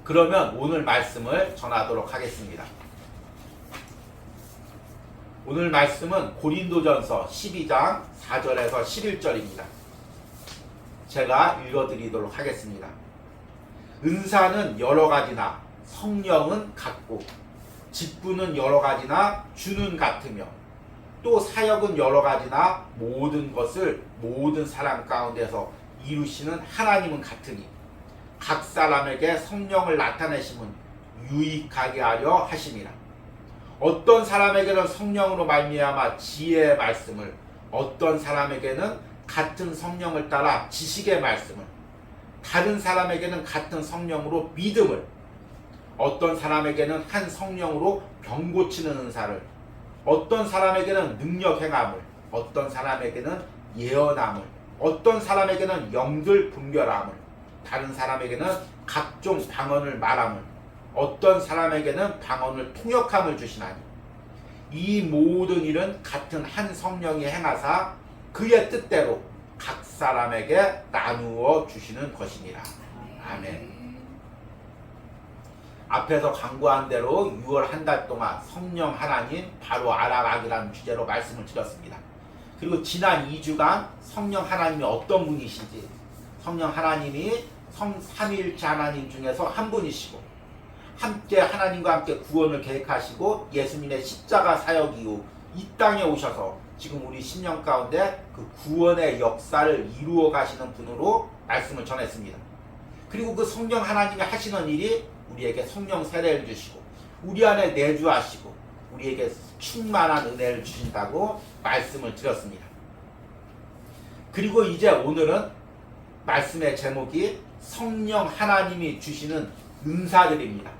그러면 오늘 말씀을 전하도록 하겠습니다. 오늘 말씀은 고린도전서 12장 4절에서 11절입니다. 제가 읽어드리도록 하겠습니다. 은사는 여러 가지나 성령은 같고 직분은 여러 가지나 주는 같으며 또 사역은 여러 가지나 모든 것을 모든 사람 가운데서 이루시는 하나님은 같으니 각 사람에게 성령을 나타내심은 유익하게 하려 하심이라. 어떤 사람에게는 성령으로 말미암아 지혜의 말씀을, 어떤 사람에게는 같은 성령을 따라 지식의 말씀을, 다른 사람에게는 같은 성령으로 믿음을, 어떤 사람에게는 한 성령으로 병 고치는 은사를, 어떤 사람에게는 능력 행함을, 어떤 사람에게는 예언함을, 어떤 사람에게는 영들 분별함을, 다른 사람에게는 각종 방언을 말함을, 어떤 사람에게는 방언을 통역함을 주시나니 이 모든 일은 같은 한 성령이 행하사 그의 뜻대로 각 사람에게 나누어 주시는 것이니라. 아멘. 앞에서 강구한 대로 6월 한 달 동안 성령 하나님 바로 알아가기라는 주제로 말씀을 드렸습니다. 그리고 지난 2주간 성령 하나님이 어떤 분이신지, 성령 하나님이 삼위일체 하나님 중에서 한 분이시고 함께 하나님과 함께 구원을 계획하시고 예수님의 십자가 사역 이후 이 땅에 오셔서 지금 우리 신령 가운데 그 구원의 역사를 이루어 가시는 분으로 말씀을 전했습니다. 그리고 그 성령 하나님이 하시는 일이 우리에게 성령 세례를 주시고 우리 안에 내주하시고 우리에게 충만한 은혜를 주신다고 말씀을 드렸습니다. 그리고 이제 오늘은 말씀의 제목이 성령 하나님이 주시는 은사들입니다.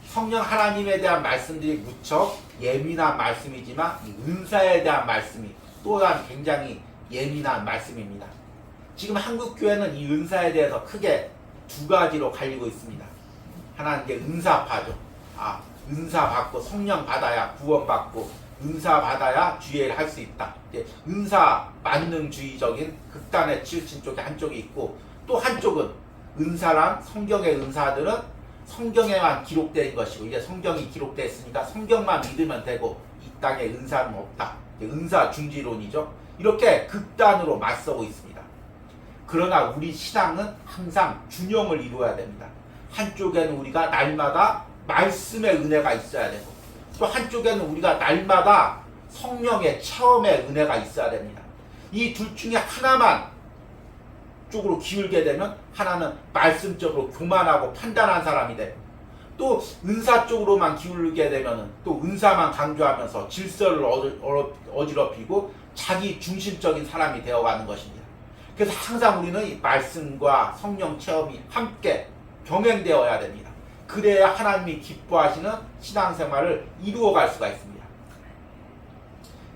성령 하나님에 대한 말씀들이 무척 예민한 말씀이지만 이 은사에 대한 말씀이 또한 굉장히 예민한 말씀입니다. 지금 한국교회는 이 은사에 대해서 크게 두 가지로 갈리고 있습니다. 하나는 이제 은사파죠. 은사 받고 성령 받아야 구원받고 은사 받아야 주의를 할 수 있다. 은사 만능주의적인 극단에 치우친 쪽에 한쪽이 있고 또 한쪽은 은사란 성경의 은사들은 성경에만 기록된 것이고 이제 성경이 기록됐으니까 성경만 믿으면 되고 이 땅에 은사는 없다. 은사 중지론이죠. 이렇게 극단으로 맞서고 있습니다. 그러나 우리 신앙은 항상 균형을 이루어야 됩니다. 한쪽에는 우리가 날마다 말씀의 은혜가 있어야 되고 또 한쪽에는 우리가 날마다 성령의 체험의 은혜가 있어야 됩니다. 이 둘 중에 하나만 쪽으로 기울게 되면 하나는 말씀적으로 교만하고 판단한 사람이 되고 또 은사 쪽으로만 기울게 되면 또 은사만 강조하면서 질서를 어지럽히고 자기 중심적인 사람이 되어가는 것입니다. 그래서 항상 우리는 이 말씀과 성령 체험이 함께 병행되어야 됩니다. 그래야 하나님이 기뻐하시는 신앙생활을 이루어갈 수가 있습니다.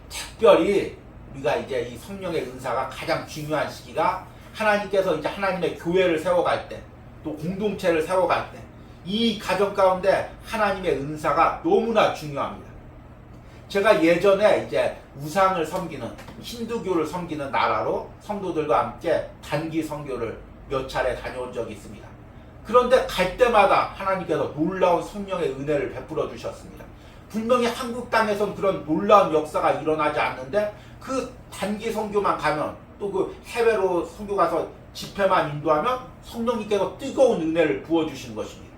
특별히 우리가 이제 이 성령의 은사가 가장 중요한 시기가 하나님께서 이제 하나님의 교회를 세워갈 때, 또 공동체를 세워갈 때, 이 가정 가운데 하나님의 은사가 너무나 중요합니다. 제가 예전에 이제 우상을 섬기는 힌두교를 섬기는 나라로 성도들과 함께 단기 선교를 몇 차례 다녀온 적이 있습니다. 그런데 갈 때마다 하나님께서 놀라운 성령의 은혜를 베풀어 주셨습니다. 분명히 한국 땅에선 그런 놀라운 역사가 일어나지 않는데 그 단기 선교만 가면 또 그 해외로 선교 가서 집회만 인도하면 성령님께서 뜨거운 은혜를 부어주시는 것입니다.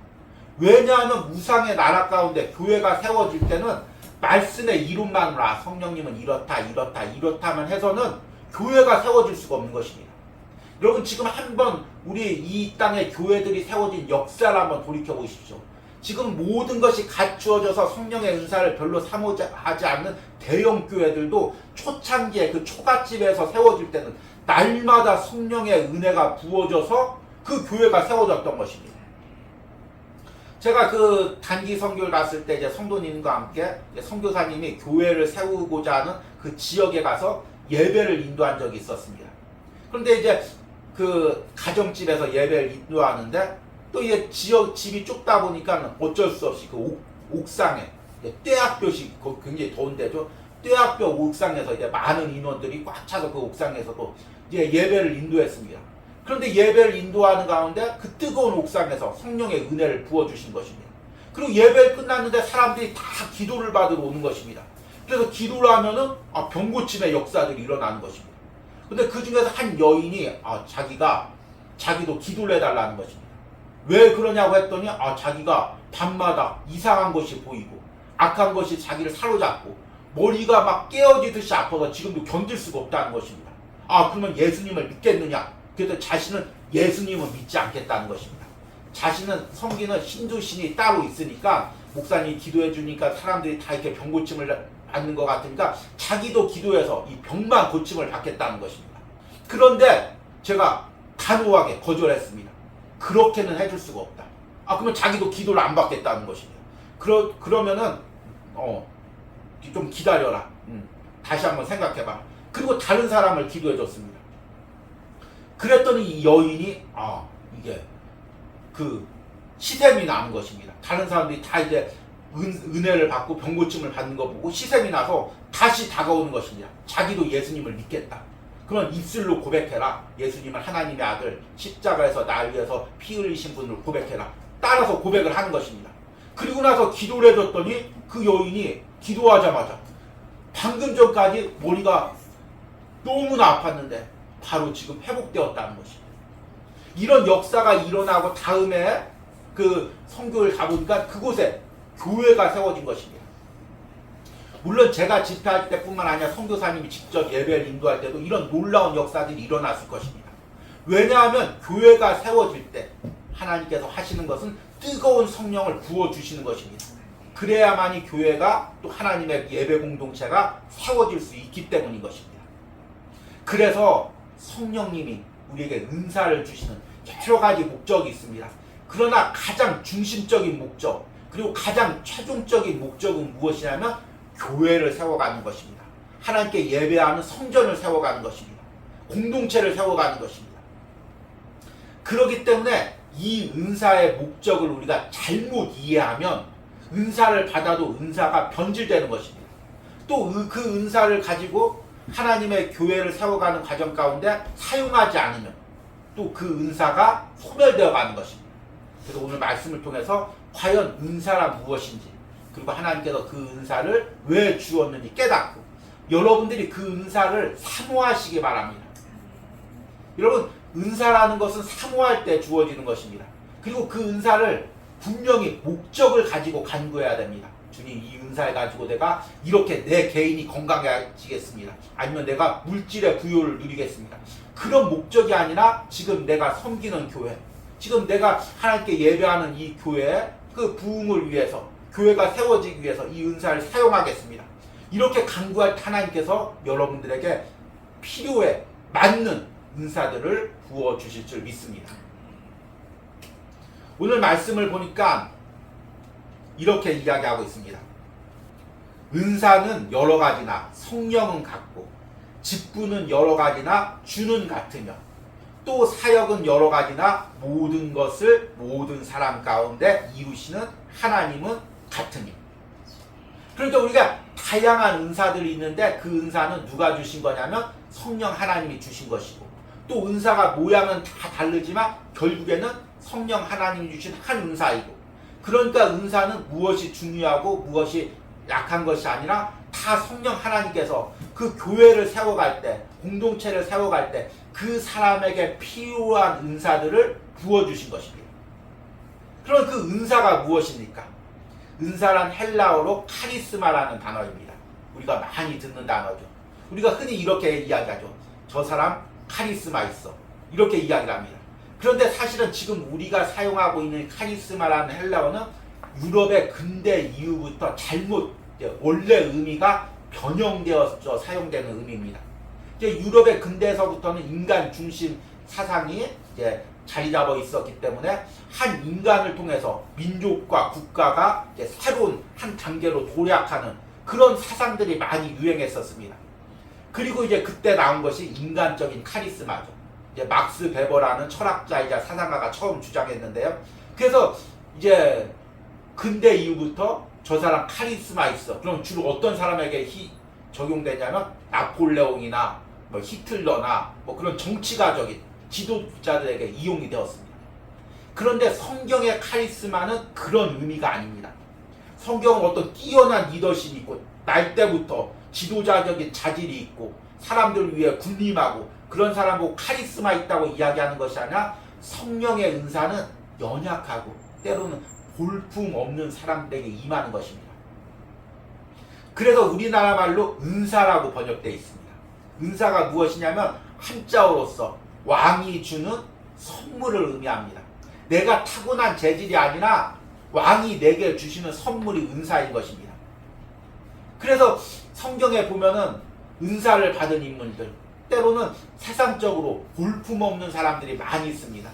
왜냐하면 우상의 나라 가운데 교회가 세워질 때는 말씀의 이름만으로 성령님은 이렇다만 해서는 교회가 세워질 수가 없는 것입니다. 여러분 지금 한번 우리 이 땅의 교회들이 세워진 역사를 한번 돌이켜 보십시오. 지금 모든 것이 갖추어져서 성령의 은사를 별로 사모하지 않는 대형 교회들도 초창기에 그 초가집에서 세워질 때는 날마다 성령의 은혜가 부어져서 그 교회가 세워졌던 것입니다. 제가 그 단기 선교를 갔을 때 이제 성도님과 함께 선교사님이 교회를 세우고자 하는 그 지역에 가서 예배를 인도한 적이 있었습니다. 그런데 이제 그 가정집에서 예배를 인도하는데 또 이게 집이 좁다 보니까 어쩔 수 없이 그 옥상에 떼학볕이 굉장히 더운 데죠. 떼학볕 옥상에서 이제 많은 인원들이 꽉 차서 그 옥상에서도 이제 예배를 인도했습니다. 그런데 예배를 인도하는 가운데 그 뜨거운 옥상에서 성령의 은혜를 부어주신 것입니다. 그리고 예배를 끝났는데 사람들이 다 기도를 받으러 오는 것입니다. 그래서 기도를 하면은 병고침의 역사들이 일어나는 것입니다. 근데 그 중에서 한 여인이 자기도 기도를 해달라는 것입니다. 왜 그러냐고 했더니 자기가 밤마다 이상한 것이 보이고 악한 것이 자기를 사로잡고 머리가 막 깨어지듯이 아파서 지금도 견딜 수가 없다는 것입니다. 그러면 예수님을 믿겠느냐? 그래서 자신은 예수님을 믿지 않겠다는 것입니다. 자신은 섬기는 힌두 신이 따로 있으니까 목사님이 기도해 주니까 사람들이 다 이렇게 병고침을 받는 것 같으니까 자기도 기도해서 이 병만 고침을 받겠다는 것입니다. 그런데 제가 단호하게 거절했습니다. 그렇게는 해줄 수가 없다. 그러면 자기도 기도를 안 받겠다는 것입니다. 그러면은 좀 기다려라. 다시 한번 생각해봐. 그리고 다른 사람을 기도해 줬습니다. 그랬더니 이 여인이 이게 그 시샘이 나는 것입니다. 다른 사람들이 다 이제 은혜를 받고 병고침을 받는 거 보고 시샘이 나서 다시 다가오는 것입니다. 자기도 예수님을 믿겠다. 그러면 입술로 고백해라. 예수님은 하나님의 아들, 십자가에서 날 위해서 피 흘리신 분을 고백해라. 따라서 고백을 하는 것입니다. 그리고 나서 기도를 해줬더니 그 여인이 기도하자마자 방금 전까지 머리가 너무나 아팠는데 바로 지금 회복되었다는 것입니다. 이런 역사가 일어나고 다음에 그 선교를 가보니까 그곳에 교회가 세워진 것입니다. 물론 제가 집회할 때뿐만 아니라 선교사님이 직접 예배를 인도할 때도 이런 놀라운 역사들이 일어났을 것입니다. 왜냐하면 교회가 세워질 때 하나님께서 하시는 것은 뜨거운 성령을 부어주시는 것입니다. 그래야만이 교회가 또 하나님의 예배 공동체가 세워질 수 있기 때문인 것입니다. 그래서 성령님이 우리에게 은사를 주시는 여러 가지 목적이 있습니다. 그러나 가장 중심적인 목적, 그리고 가장 최종적인 목적은 무엇이냐면 교회를 세워가는 것입니다. 하나님께 예배하는 성전을 세워가는 것입니다. 공동체를 세워가는 것입니다. 그렇기 때문에 이 은사의 목적을 우리가 잘못 이해하면 은사를 받아도 은사가 변질되는 것입니다. 또 그 은사를 가지고 하나님의 교회를 세워가는 과정 가운데 사용하지 않으면 또 그 은사가 소멸되어 가는 것입니다. 그래서 오늘 말씀을 통해서 과연 은사란 무엇인지, 그리고 하나님께서 그 은사를 왜 주었는지 깨닫고 여러분들이 그 은사를 사모하시기 바랍니다. 여러분, 은사라는 것은 사모할 때 주어지는 것입니다. 그리고 그 은사를 분명히 목적을 가지고 간구해야 됩니다. 주님, 이 은사를 가지고 내가 이렇게 내 개인이 건강해지겠습니다. 아니면 내가 물질의 부요를 누리겠습니다. 그런 목적이 아니라 지금 내가 섬기는 교회, 지금 내가 하나님께 예배하는 이 교회의 그 부흥을 위해서, 교회가 세워지기 위해서 이 은사를 사용하겠습니다. 이렇게 간구할 하나님께서 여러분들에게 필요에 맞는 은사들을 부어주실 줄 믿습니다. 오늘 말씀을 보니까 이렇게 이야기하고 있습니다. 은사는 여러 가지나 성령은 같고 직분은 여러 가지나 주는 같으며 또 사역은 여러 가지나 모든 것을 모든 사람 가운데 이루시는 하나님은 같으니. 그러니까 우리가 다양한 은사들이 있는데 그 은사는 누가 주신 거냐면 성령 하나님이 주신 것이고, 또 은사가 모양은 다 다르지만 결국에는 성령 하나님이 주신 한 은사이고, 그러니까 은사는 무엇이 중요하고 무엇이 약한 것이 아니라 다 성령 하나님께서 그 교회를 세워갈 때, 공동체를 세워갈 때 그 사람에게 필요한 은사들을 부어주신 것입니다. 그럼 그 은사가 무엇입니까? 은사란 헬라어로 카리스마라는 단어입니다. 우리가 많이 듣는 단어죠. 우리가 흔히 이렇게 이야기하죠. 저 사람 카리스마 있어. 이렇게 이야기를 합니다. 그런데 사실은 지금 우리가 사용하고 있는 카리스마라는 헬라어는 유럽의 근대 이후부터 잘못, 원래 의미가 변형되어서 사용되는 의미입니다. 유럽의 근대에서부터는 인간 중심 사상이 이제 자리 잡아 있었기 때문에 한 인간을 통해서 민족과 국가가 이제 새로운 한 단계로 도약하는 그런 사상들이 많이 유행했었습니다. 그리고 이제 그때 나온 것이 인간적인 카리스마죠. 이제 막스 베버라는 철학자이자 사상가가 처음 주장했는데요. 그래서 이제 근대 이후부터 저 사람 카리스마 있어. 그럼 주로 어떤 사람에게 적용되냐면 나폴레옹이나 뭐 히틀러나 뭐 그런 정치가적인 지도자들에게 이용이 되었습니다. 그런데 성경의 카리스마는 그런 의미가 아닙니다. 성경은 어떤 뛰어난 리더십이 있고 날 때부터 지도자적인 자질이 있고 사람들을 위해 군림하고 그런 사람하고 카리스마 있다고 이야기하는 것이 아니라 성령의 은사는 연약하고 때로는 볼품 없는 사람들에게 임하는 것입니다. 그래서 우리나라 말로 은사라고 번역되어 있습니다. 은사가 무엇이냐면 한자어로서 왕이 주는 선물을 의미합니다. 내가 타고난 재질이 아니라 왕이 내게 주시는 선물이 은사인 것입니다. 그래서 성경에 보면은 은사를 받은 인물들, 때로는 세상적으로 볼품없는 사람들이 많이 있습니다.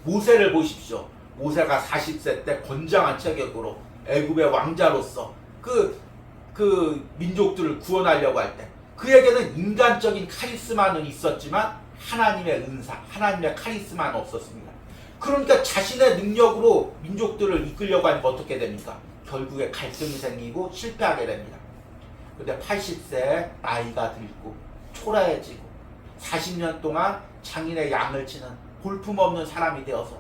모세를 보십시오. 모세가 40세 때 건장한 체격으로 애굽의 왕자로서 그 민족들을 구원하려고 할 때 그에게는 인간적인 카리스마는 있었지만 하나님의 은사, 하나님의 카리스마는 없었습니다. 그러니까 자신의 능력으로 민족들을 이끌려고 하니까 어떻게 됩니까? 결국에 갈등이 생기고 실패하게 됩니다. 그런데 80세에 나이가 들고 초라해지고 40년 동안 장인의 양을 치는 볼품없는 사람이 되어서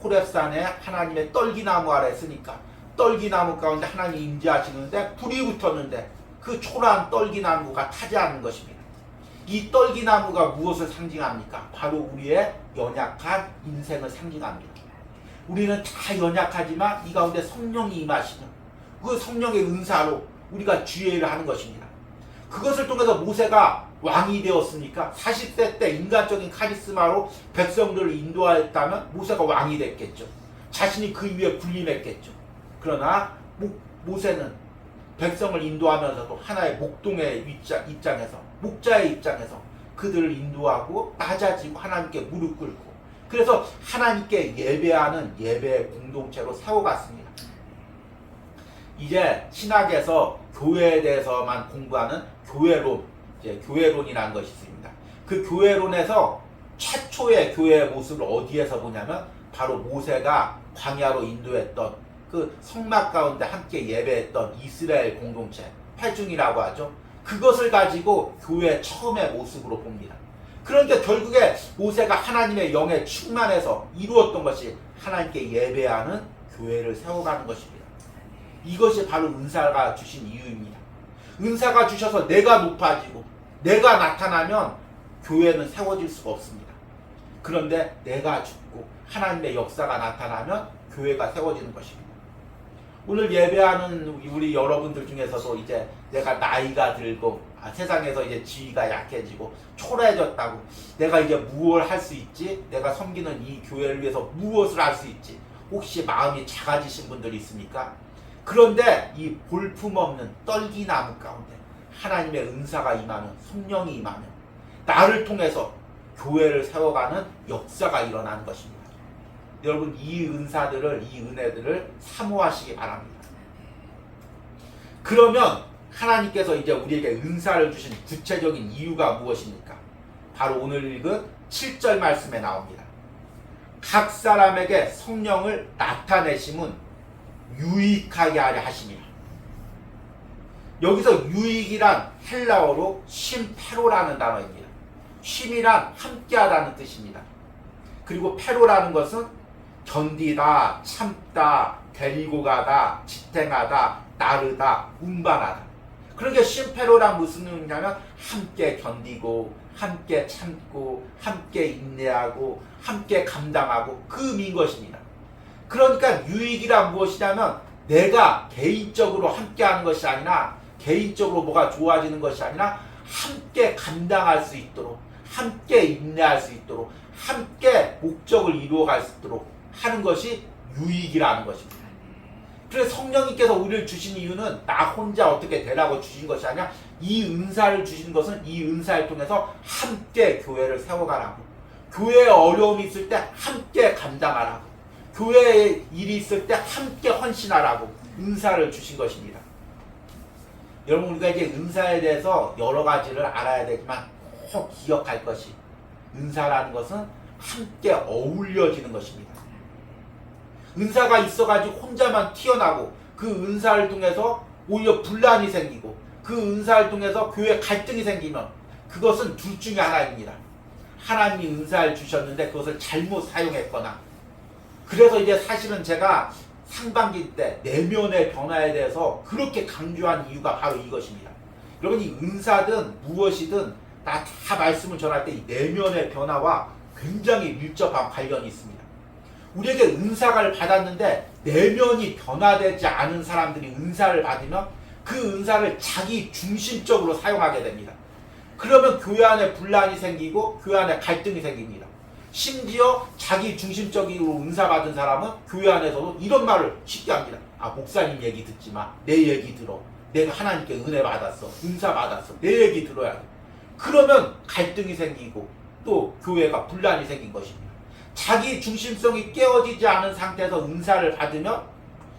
호렙산에 하나님의 떨기나무 아래 있으니까 떨기나무 가운데 하나님이 임재하시는데 불이 붙었는데 그 초라한 떨기나무가 타지 않는 것입니다. 이 떨기나무가 무엇을 상징합니까? 바로 우리의 연약한 인생을 상징합니다. 우리는 다 연약하지만 이 가운데 성령이 임하시는 그 성령의 은사로 우리가 주의를 하는 것입니다. 그것을 통해서 모세가 왕이 되었으니까 40세 때 인간적인 카리스마로 백성들을 인도하였다면 모세가 왕이 됐겠죠. 자신이 그 위에 군림했겠죠. 그러나 모세는 백성을 인도하면서도 하나의 목동의 입장에서 목자의 입장에서 그들을 인도하고 낮아지고 하나님께 무릎 꿇고 그래서 하나님께 예배하는 예배의 공동체로 세워갔습니다. 이제 신학에서 교회에 대해서만 공부하는 교회론, 이제 교회론이라는 것이 있습니다. 그 교회론에서 최초의 교회의 모습을 어디에서 보냐면 바로 모세가 광야로 인도했던 그 성막 가운데 함께 예배했던 이스라엘 공동체, 회중이라고 하죠. 그것을 가지고 교회의 처음의 모습으로 봅니다. 그러니까 결국에 모세가 하나님의 영에 충만해서 이루었던 것이 하나님께 예배하는 교회를 세워가는 것입니다. 이것이 바로 은사가 주신 이유입니다. 은사가 주셔서 내가 높아지고 내가 나타나면 교회는 세워질 수가 없습니다. 그런데 내가 죽고 하나님의 역사가 나타나면 교회가 세워지는 것입니다. 오늘 예배하는 우리 여러분들 중에서도 이제 내가 나이가 들고 세상에서 이제 지위가 약해지고 초라해졌다고 내가 이제 무엇을 할 수 있지? 내가 섬기는 이 교회를 위해서 무엇을 할 수 있지? 혹시 마음이 작아지신 분들이 있습니까? 그런데 이 볼품없는 떨기나무 가운데 하나님의 은사가 임하면 성령이 임하면 나를 통해서 교회를 세워가는 역사가 일어나는 것입니다. 여러분 이 은사들을 이 은혜들을 사모하시기 바랍니다. 그러면 하나님께서 이제 우리에게 은사를 주신 구체적인 이유가 무엇입니까? 바로 오늘 읽은 7절 말씀에 나옵니다. 각 사람에게 성령을 나타내심은 유익하게 하려 하심이라. 여기서 유익이란 헬라어로 쉼페로라는 단어입니다. 쉼이란 함께하다는 뜻입니다. 그리고 페로라는 것은 견디다, 참다, 데리고 가다, 지탱하다, 따르다, 운반하다. 그러니까 쉼페로란 무슨 의미냐면 함께 견디고 함께 참고 함께 인내하고 함께 감당하고 그 의미인 것입니다. 그러니까 유익이란 무엇이냐면 내가 개인적으로 함께하는 것이 아니라 개인적으로 뭐가 좋아지는 것이 아니라 함께 감당할 수 있도록 함께 인내할 수 있도록 함께 목적을 이루어갈 수 있도록 하는 것이 유익이라는 것입니다. 그래서 성령님께서 우리를 주신 이유는 나 혼자 어떻게 되라고 주신 것이 아니라 이 은사를 주신 것은 이 은사를 통해서 함께 교회를 세워가라고, 교회에 어려움이 있을 때 함께 감당하라고, 교회에 일이 있을 때 함께 헌신하라고 은사를 주신 것입니다. 여러분 우리가 이제 은사에 대해서 여러 가지를 알아야 되지만 꼭 기억할 것이 은사라는 것은 함께 어울려지는 것입니다. 은사가 있어가지고 혼자만 튀어나고 그 은사를 통해서 오히려 분란이 생기고 그 은사를 통해서 교회 갈등이 생기면 그것은 둘 중에 하나입니다. 하나님이 은사를 주셨는데 그것을 잘못 사용했거나, 그래서 이제 사실은 제가 상반기 때 내면의 변화에 대해서 그렇게 강조한 이유가 바로 이것입니다. 여러분, 이 은사든 무엇이든 다 말씀을 전할 때 이 내면의 변화와 굉장히 밀접한 관련이 있습니다. 우리에게 은사를 받았는데 내면이 변화되지 않은 사람들이 은사를 받으면 그 은사를 자기 중심적으로 사용하게 됩니다. 그러면 교회 안에 분란이 생기고 교회 안에 갈등이 생깁니다. 심지어 자기 중심적으로 은사 받은 사람은 교회 안에서도 이런 말을 쉽게 합니다. 아, 목사님 얘기 듣지 마. 내 얘기 들어. 내가 하나님께 은혜 받았어. 은사 받았어. 내 얘기 들어야 돼. 그러면 갈등이 생기고 또 교회가 분란이 생긴 것입니다. 자기 중심성이 깨어지지 않은 상태에서 은사를 받으면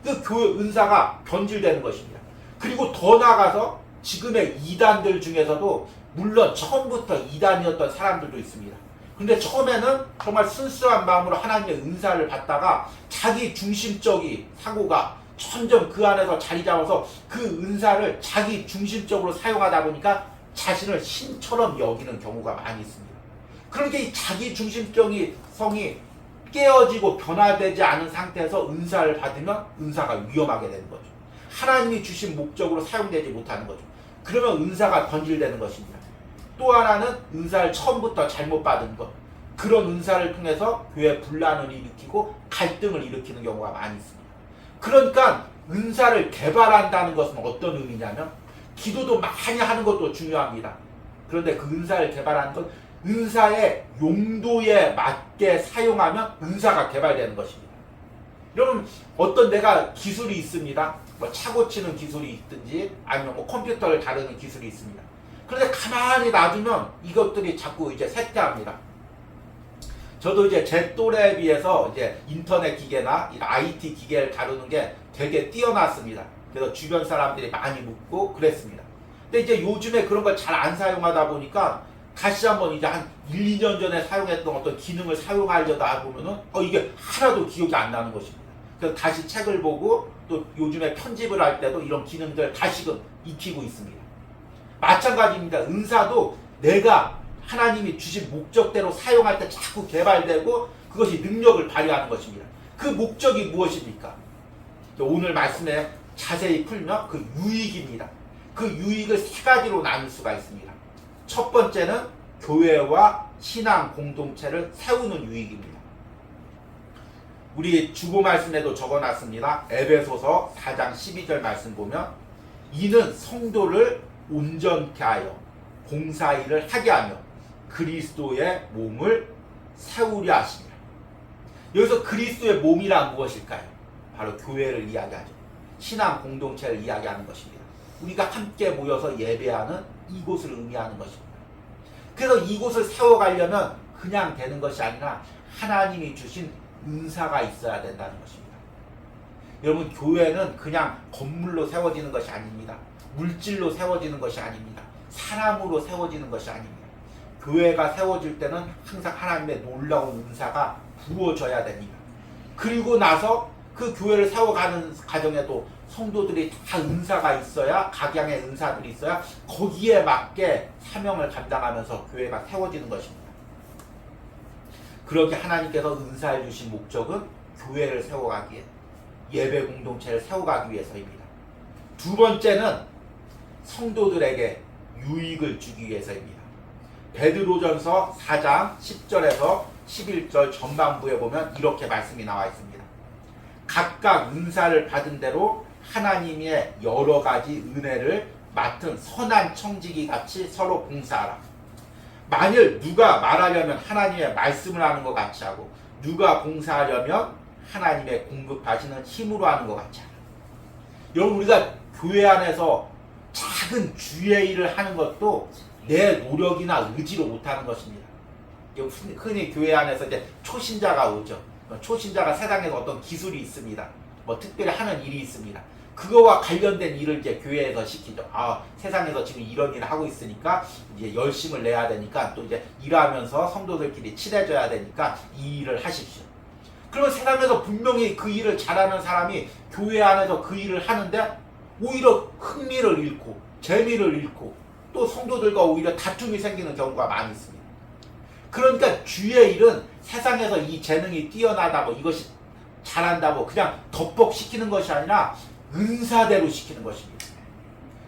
그 교회 은사가 변질되는 것입니다. 그리고 더 나아가서 지금의 이단들 중에서도 물론 처음부터 이단이었던 사람들도 있습니다. 근데 처음에는 정말 순수한 마음으로 하나님의 은사를 받다가 자기 중심적인 사고가 점점 그 안에서 자리 잡아서 그 은사를 자기 중심적으로 사용하다 보니까 자신을 신처럼 여기는 경우가 많이 있습니다. 그러니까 이 자기 중심적인 성이 깨어지고 변화되지 않은 상태에서 은사를 받으면 은사가 위험하게 되는 거죠. 하나님이 주신 목적으로 사용되지 못하는 거죠. 그러면 은사가 변질되는 것입니다. 또 하나는 은사를 처음부터 잘못 받은 것, 그런 은사를 통해서 교회 분란을 일으키고 갈등을 일으키는 경우가 많이 있습니다. 그러니까 은사를 개발한다는 것은 어떤 의미냐면 기도도 많이 하는 것도 중요합니다. 그런데 그 은사를 개발하는 건 은사의 용도에 맞게 사용하면 은사가 개발되는 것입니다. 여러분, 어떤 내가 기술이 있습니다. 뭐 차고 치는 기술이 있든지 아니면 뭐 컴퓨터를 다루는 기술이 있습니다. 그런데 가만히 놔두면 이것들이 자꾸 이제 쇠퇴합니다. 저도 이제 제 또래에 비해서 이제 인터넷 기계나 IT 기계를 다루는 게 되게 뛰어났습니다. 그래서 주변 사람들이 많이 묻고 그랬습니다. 근데 이제 요즘에 그런 걸 잘 안 사용하다 보니까 다시 한번 이제 한 1, 2년 전에 사용했던 어떤 기능을 사용하려다 보면은 이게 하나도 기억이 안 나는 것입니다. 그래서 다시 책을 보고 또 요즘에 편집을 할 때도 이런 기능들을 다시금 익히고 있습니다. 마찬가지입니다. 은사도 내가 하나님이 주신 목적대로 사용할 때 자꾸 개발되고 그것이 능력을 발휘하는 것입니다. 그 목적이 무엇입니까? 오늘 말씀에 자세히 풀면 그 유익입니다. 그 유익을 세 가지로 나눌 수가 있습니다. 첫 번째는 교회와 신앙 공동체를 세우는 유익입니다. 우리 주보 말씀에도 적어놨습니다. 에베소서 4장 12절 말씀 보면 이는 성도를 온전케 하여 봉사일을 하게 하며 그리스도의 몸을 세우려 하시니라. 여기서 그리스도의 몸이란 무엇일까요? 바로 교회를 이야기하죠. 신앙 공동체를 이야기하는 것입니다. 우리가 함께 모여서 예배하는 이곳을 의미하는 것입니다. 그래서 이곳을 세워가려면 그냥 되는 것이 아니라 하나님이 주신 은사가 있어야 된다는 것입니다. 여러분, 교회는 그냥 건물로 세워지는 것이 아닙니다. 물질로 세워지는 것이 아닙니다. 사람으로 세워지는 것이 아닙니다. 교회가 세워질 때는 항상 하나님의 놀라운 은사가 부어져야 됩니다. 그리고 나서 그 교회를 세워가는 과정에도 성도들이 다 은사가 있어야, 각양의 은사들이 있어야 거기에 맞게 사명을 감당하면서 교회가 세워지는 것입니다. 그렇게 하나님께서 은사를 주신 목적은 교회를 세워가기에, 예배 공동체를 세워가기 위해서입니다. 두 번째는 성도들에게 유익을 주기 위해서입니다. 베드로전서 4장 10절에서 11절 전반부에 보면 이렇게 말씀이 나와 있습니다. 각각 은사를 받은 대로 하나님의 여러 가지 은혜를 맡은 선한 청지기 같이 서로 봉사하라. 만일 누가 말하려면 하나님의 말씀을 하는 것 같이 하고 누가 봉사하려면 하나님의 공급하시는 힘으로 하는 것 같이 하라. 여러분, 우리가 교회 안에서 작은 주의 일을 하는 것도 내 노력이나 의지로 못하는 것입니다. 흔히 교회 안에서 이제 초신자가 오죠. 초신자가 세상에서 어떤 기술이 있습니다. 뭐 특별히 하는 일이 있습니다. 그거와 관련된 일을 이제 교회에서 시키죠. 세상에서 지금 이런 일을 하고 있으니까 이제 열심을 내야 되니까 또 이제 일하면서 성도들끼리 친해져야 되니까 이 일을 하십시오. 그러면 세상에서 분명히 그 일을 잘하는 사람이 교회 안에서 그 일을 하는데 오히려 흥미를 잃고 재미를 잃고 또 성도들과 오히려 다툼이 생기는 경우가 많이 있습니다. 그러니까 주의 일은 세상에서 이 재능이 뛰어나다고 이것이 잘한다고 그냥 덮복시키는 것이 아니라 은사대로 시키는 것입니다.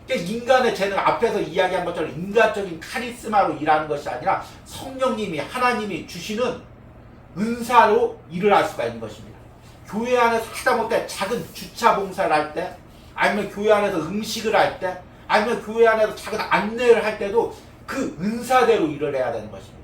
그러니까 인간의 재능 앞에서 이야기한 것처럼 인간적인 카리스마로 일하는 것이 아니라 성령님이 하나님이 주시는 은사로 일을 할 수가 있는 것입니다. 교회 안에서 하다못해 작은 주차 봉사를 할 때, 아니면 교회 안에서 음식을 할 때, 아니면 교회 안에서 작은 안내를 할 때도 그 은사대로 일을 해야 되는 것입니다.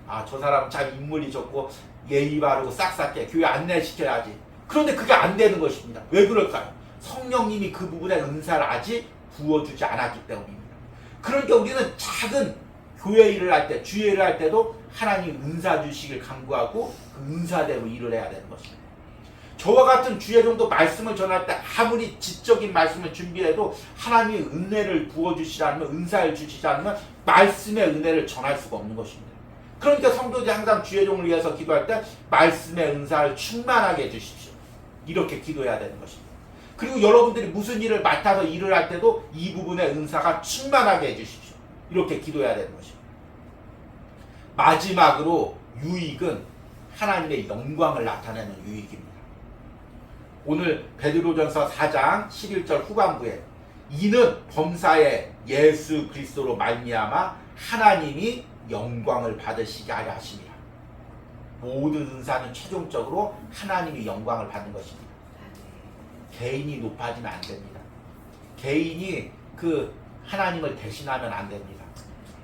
아, 저 사람은 참 인물이 좋고 예의 바르고 싹싹해, 교회 안내시켜야지. 그런데 그게 안 되는 것입니다. 왜 그럴까요? 성령님이 그 부분에 은사를 아직 부어주지 않았기 때문입니다. 그러니까 우리는 작은 교회 일을 할 때, 주의 일을 할 때도 하나님 은사 주시길 간구하고 그 은사대로 일을 해야 되는 것입니다. 저와 같은 주의 정도 말씀을 전할 때 아무리 지적인 말씀을 준비해도 하나님의 은혜를 부어주시지 않으면, 은사를 주시지 않으면 말씀의 은혜를 전할 수가 없는 것입니다. 그러니까 성도들이 항상 주의 종을 위해서 기도할 때 말씀의 은사를 충만하게 해주십시오. 이렇게 기도해야 되는 것입니다. 그리고 여러분들이 무슨 일을 맡아서 일을 할 때도 이 부분의 은사가 충만하게 해주십시오. 이렇게 기도해야 되는 것입니다. 마지막으로 유익은 하나님의 영광을 나타내는 유익입니다. 오늘 베드로전서 4장 11절 후반부에 이는 범사에 예수 그리스도로 말미암아 하나님이 영광을 받으시게 하려 하심이라. 모든 은사는 최종적으로 하나님이 영광을 받는 것입니다. 개인이 높아지면 안 됩니다. 개인이 그 하나님을 대신하면 안 됩니다.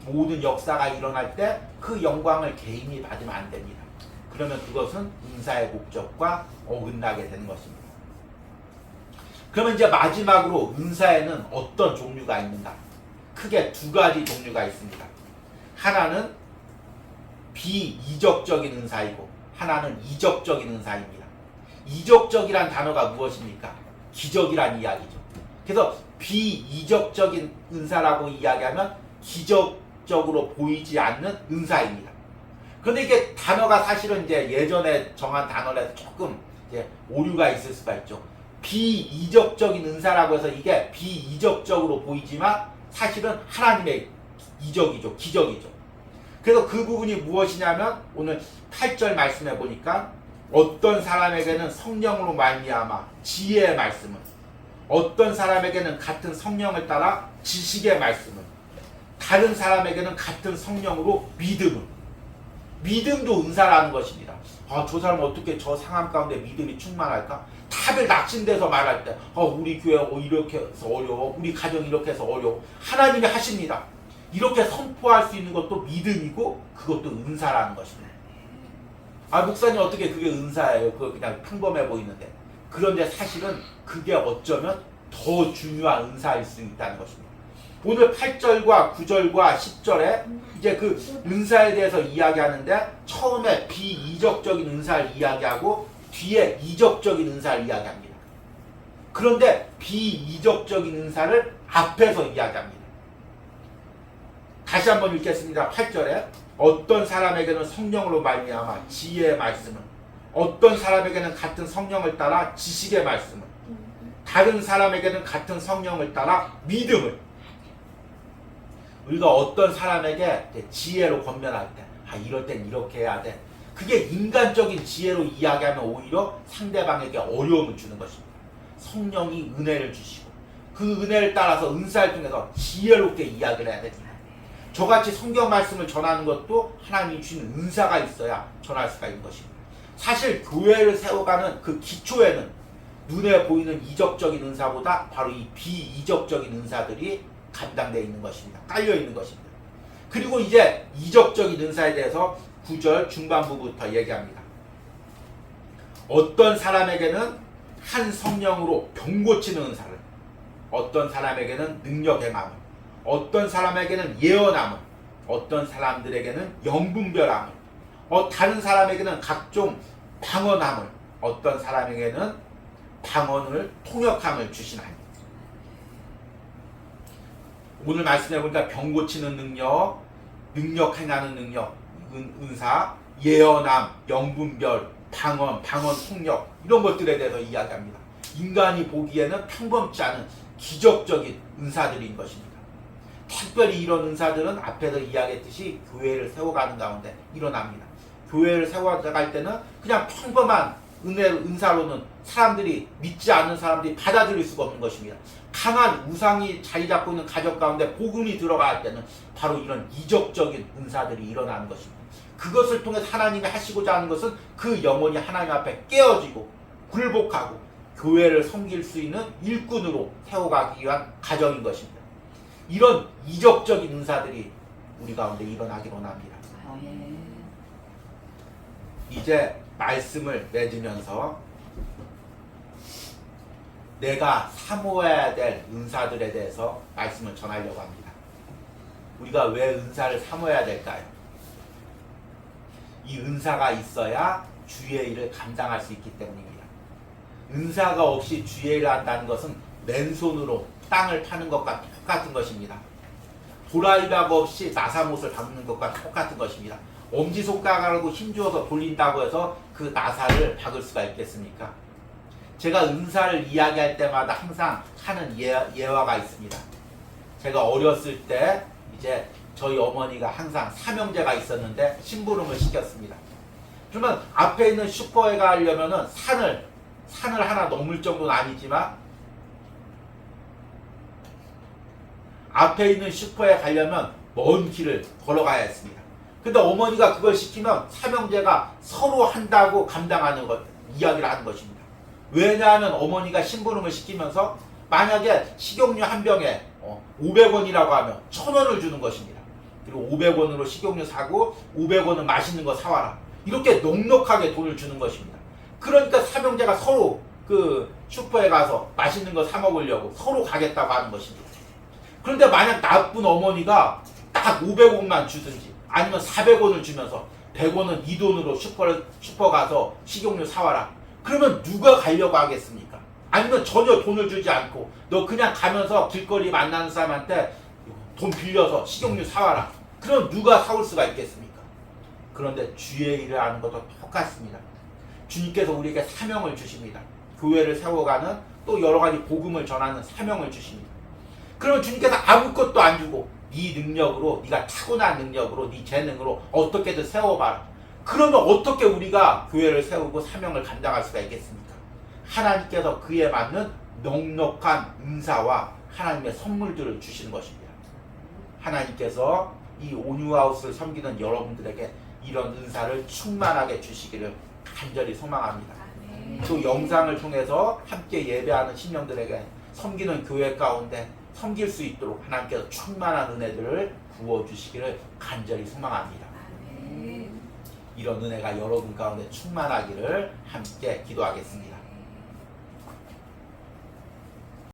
모든 역사가 일어날 때 그 영광을 개인이 받으면 안 됩니다. 그러면 그것은 은사의 목적과 어긋나게 되는 것입니다. 그러면 이제 마지막으로 은사에는 어떤 종류가 있는가? 크게 두 가지 종류가 있습니다. 하나는 비이적적인 은사이고 하나는 이적적인 은사입니다. 이적적이란 단어가 무엇입니까? 기적이란 이야기죠. 그래서 비이적적인 은사라고 이야기하면 기적적으로 보이지 않는 은사입니다. 그런데 이게 단어가 사실은 이제 예전에 정한 단어라서 조금 이제 오류가 있을 수가 있죠. 비이적적인 은사라고 해서 이게 비이적적으로 보이지만 사실은 하나님의 이적이죠. 기적이죠. 그래서 그 부분이 무엇이냐면 오늘 8절 말씀해 보니까 어떤 사람에게는 성령으로 말미암아 지혜의 말씀을, 어떤 사람에게는 같은 성령을 따라 지식의 말씀을, 다른 사람에게는 같은 성령으로 믿음을. 믿음도 은사라는 것입니다. 아, 저 사람은 어떻게 저 상황 가운데 믿음이 충만할까? 다들 낙심돼서 말할 때 우리 교회 이렇게 해서 어려워, 우리 가정 이렇게 해서 어려워. 하나님이 하십니다. 이렇게 선포할 수 있는 것도 믿음이고 그것도 은사라는 것입니다. 아, 목사님 어떻게 그게 은사예요? 그거 그냥 평범해 보이는데. 그런데 사실은 그게 어쩌면 더 중요한 은사일 수 있다는 것입니다. 오늘 8절과 9절과 10절에 이제 그 은사에 대해서 이야기하는데 처음에 비이적적인 은사를 이야기하고 뒤에 이적적인 은사를 이야기합니다. 그런데 비이적적인 은사를 앞에서 이야기합니다. 다시 한번 읽겠습니다. 8절에 어떤 사람에게는 성령으로 말미암아 지혜의 말씀을, 어떤 사람에게는 같은 성령을 따라 지식의 말씀을, 다른 사람에게는 같은 성령을 따라 믿음을. 우리가 어떤 사람에게 지혜로 권면할 때 이럴 땐 이렇게 해야 돼. 그게 인간적인 지혜로 이야기하면 오히려 상대방에게 어려움을 주는 것입니다. 성령이 은혜를 주시고 그 은혜를 따라서 은사를 통해서 지혜롭게 이야기를 해야 됩니다. 저같이 성경 말씀을 전하는 것도 하나님이 주신 은사가 있어야 전할 수가 있는 것입니다. 사실 교회를 세워가는 그 기초에는 눈에 보이는 이적적인 은사보다 바로 이 비이적적인 은사들이 감당되어 있는 것입니다. 깔려 있는 것입니다. 그리고 이제 이적적인 은사에 대해서 9절 중반부부터 얘기합니다. 어떤 사람에게는 한 성령으로 병 고치는 은사를, 어떤 사람에게는 능력 행함을, 어떤 사람에게는 예언함을, 어떤 사람들에게는 영분별함을, 다른 사람에게는 각종 방언함을, 어떤 사람에게는 방언을 통역함을 주시나니. 오늘 말씀해보니까 병 고치는 능력, 능력 행하는 능력, 은사, 예언함, 영분별, 방언 통역, 이런 것들에 대해서 이야기합니다. 인간이 보기에는 평범치 않은 기적적인 은사들인 것입니다. 특별히 이런 은사들은 앞에서 이야기했듯이 교회를 세워가는 가운데 일어납니다. 교회를 세워갈 때는 그냥 평범한 은사로는 사람들이 믿지 않는 사람들이 받아들일 수가 없는 것입니다. 강한 우상이 자리 잡고 있는 가족 가운데 복음이 들어갈 때는 바로 이런 이적적인 은사들이 일어나는 것입니다. 그것을 통해 하나님이 하시고자 하는 것은 그 영혼이 하나님 앞에 깨어지고 굴복하고 교회를 섬길 수 있는 일꾼으로 세워가기 위한 과정인 것입니다. 이런 이적적인 은사들이 우리 가운데 일어나기로 합니다. 이제 말씀을 맺으면서 내가 사모해야 될 은사들에 대해서 말씀을 전하려고 합니다. 우리가 왜 은사를 사모해야 될까요? 이 은사가 있어야 주의 일을 감당할 수 있기 때문입니다. 은사가 없이 주의 일을 한다는 것은 맨손으로 땅을 파는 것과 똑같은 것입니다. 도라이바가 없이 나사못을 박는 것과 똑같은 것입니다. 엄지손가락으로 힘주어서 돌린다고 해서 그 나사를 박을 수가 있겠습니까? 제가 은사를 이야기할 때마다 항상 하는 예화가 있습니다. 제가 어렸을 때 이제 저희 어머니가 항상 삼형제가 있었는데 심부름을 시켰습니다. 그러면 앞에 있는 슈퍼에 가려면은 산을 하나 넘을 정도는 아니지만 앞에 있는 슈퍼에 가려면 먼 길을 걸어가야 했습니다. 근데 어머니가 그걸 시키면 삼형제가 서로 한다고 감당하는 것, 이야기를 하는 것입니다. 왜냐하면 어머니가 심부름을 시키면서 만약에 식용유 한 병에 500원이라고 하면 1000원을 주는 것입니다. 그리고 500원으로 식용유 사고 500원은 맛있는 거 사와라. 이렇게 넉넉하게 돈을 주는 것입니다. 그러니까 삼형제가 서로 그 슈퍼에 가서 맛있는 거 사 먹으려고 서로 가겠다고 하는 것입니다. 그런데 만약 나쁜 어머니가 딱 500원만 주든지 아니면 400원을 주면서 100원은 네 돈으로 슈퍼 가서 식용유 사와라. 그러면 누가 가려고 하겠습니까? 아니면 전혀 돈을 주지 않고 너 그냥 가면서 길거리 만나는 사람한테 돈 빌려서 식용유 사와라. 그럼 누가 사올 수가 있겠습니까? 그런데 주의 일을 하는 것도 똑같습니다. 주님께서 우리에게 사명을 주십니다. 교회를 세워가는 또 여러 가지 복음을 전하는 사명을 주십니다. 그러면 주님께서 아무것도 안 주고 네 능력으로, 네가 타고난 능력으로, 네 재능으로 어떻게든 세워봐라. 그러면 어떻게 우리가 교회를 세우고 사명을 감당할 수가 있겠습니까? 하나님께서 그에 맞는 넉넉한 은사와 하나님의 선물들을 주시는 것입니다. 하나님께서 이 온유하우스를 섬기는 여러분들에게 이런 은사를 충만하게 주시기를 간절히 소망합니다. 또 영상을 통해서 함께 예배하는 신령들에게 섬기는 교회 가운데 섬길 수 있도록 하나님께서 충만한 은혜들을 부어주시기를 간절히 소망합니다. 이런 은혜가 여러분 가운데 충만하기를 함께 기도하겠습니다.